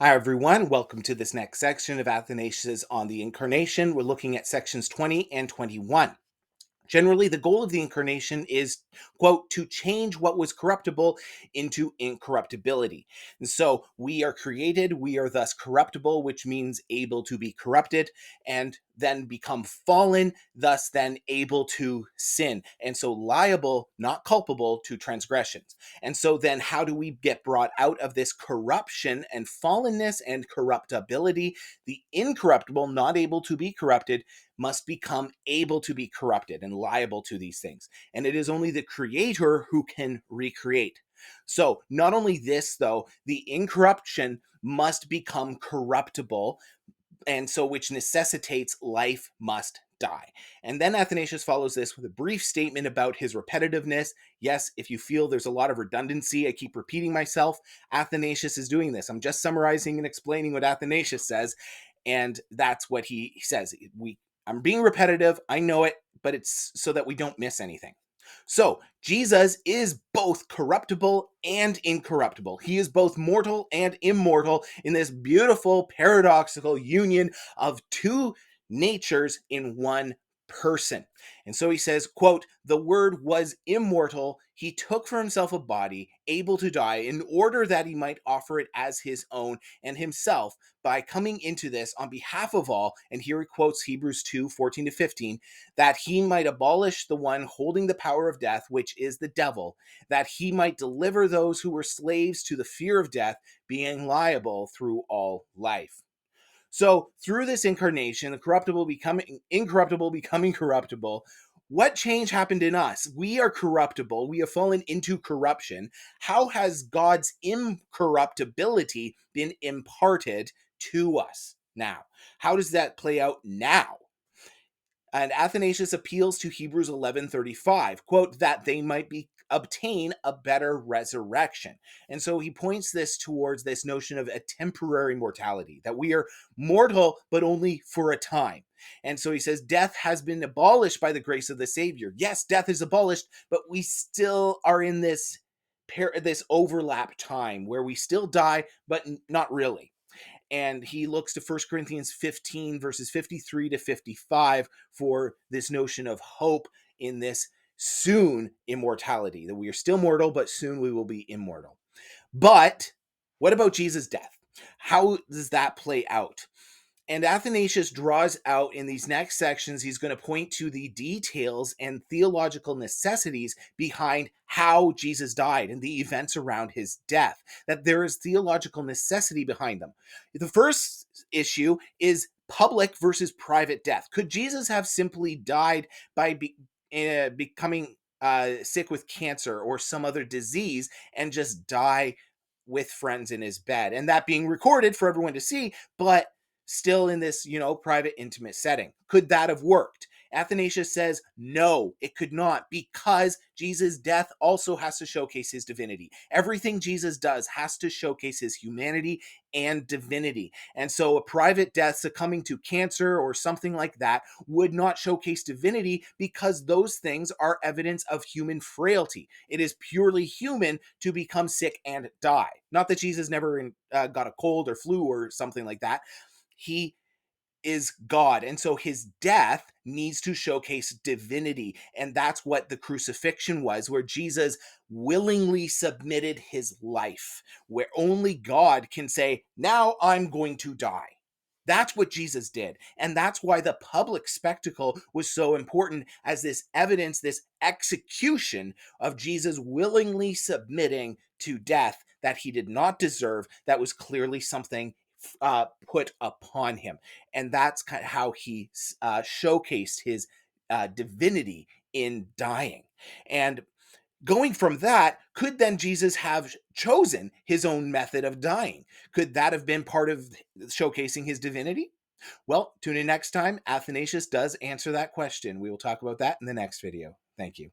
Hi, everyone. Welcome to this next section of Athanasius on the Incarnation. We're looking at sections 20 and 21. Generally, the goal of the incarnation is, quote, to change what was corruptible into incorruptibility. And so we are created, we are thus corruptible, which means able to be corrupted, and then become fallen, thus then able to sin. And so liable, not culpable, to transgressions. And so then how do we get brought out of this corruption and fallenness and corruptibility? The incorruptible, not able to be corrupted, must become able to be corrupted and liable to these things. And it is only the creator who can recreate. So, not only this, though, the incorruption must become corruptible, and so which necessitates life must die. And then Athanasius follows this with a brief statement about his repetitiveness. Yes, if you feel there's a lot of redundancy, I keep repeating myself, Athanasius is doing this. I'm just summarizing and explaining what Athanasius says, and that's what he says. I'm being repetitive, I know it, but it's so that we don't miss anything. So, Jesus is both corruptible and incorruptible. He is both mortal and immortal in this beautiful paradoxical union of two natures in one person. And so he says, quote, the word was immortal. He took for himself a body able to die in order that he might offer it as his own and himself by coming into this on behalf of all. And here he quotes Hebrews 2:14-15, that he might abolish the one holding the power of death, which is the devil, that he might deliver those who were slaves to the fear of death, being liable through all life. So through this incarnation, the corruptible becoming corruptible, what change happened in us? We are corruptible. We have fallen into corruption. How has God's incorruptibility been imparted to us now? How does that play out now? And Athanasius appeals to Hebrews 11:35, quote, that they might obtain a better resurrection. And so he points this towards this notion of a temporary mortality, that we are mortal, but only for a time. And so he says, death has been abolished by the grace of the Savior. Yes, death is abolished, but we still are in this overlap time where we still die, but not really. And he looks to 1 Corinthians 15 verses 53-55 for this notion of hope in this soon immortality, that we are still mortal, but soon we will be immortal. But what about Jesus' death? How does that play out? And Athanasius draws out in these next sections, he's going to point to the details and theological necessities behind how Jesus died and the events around his death, that there is theological necessity behind them. The first issue is public versus private death. Could Jesus have simply died by becoming sick with cancer or some other disease and just die with friends in his bed, and that being recorded for everyone to see, but still in this, private, intimate setting? Could that have worked? Athanasius says no, it could not, because Jesus' death also has to showcase his divinity. Everything Jesus does has to showcase his humanity and divinity. And so a private death, succumbing to cancer or something like that, would not showcase divinity, because those things are evidence of human frailty. It is purely human to become sick and die. Not that Jesus never got a cold or flu or something like that. He is God. And so his death needs to showcase divinity. And that's what the crucifixion was, where Jesus willingly submitted his life, where only God can say, now I'm going to die. That's what Jesus did. And that's why the public spectacle was so important, as this evidence, this execution of Jesus willingly submitting to death that he did not deserve, that was clearly something put upon him. And that's kind of how he showcased his divinity in dying. And going from that, could then Jesus have chosen his own method of dying? Could that have been part of showcasing his divinity? Well, tune in next time. Athanasius does answer that question. We will talk about that in the next video. Thank you.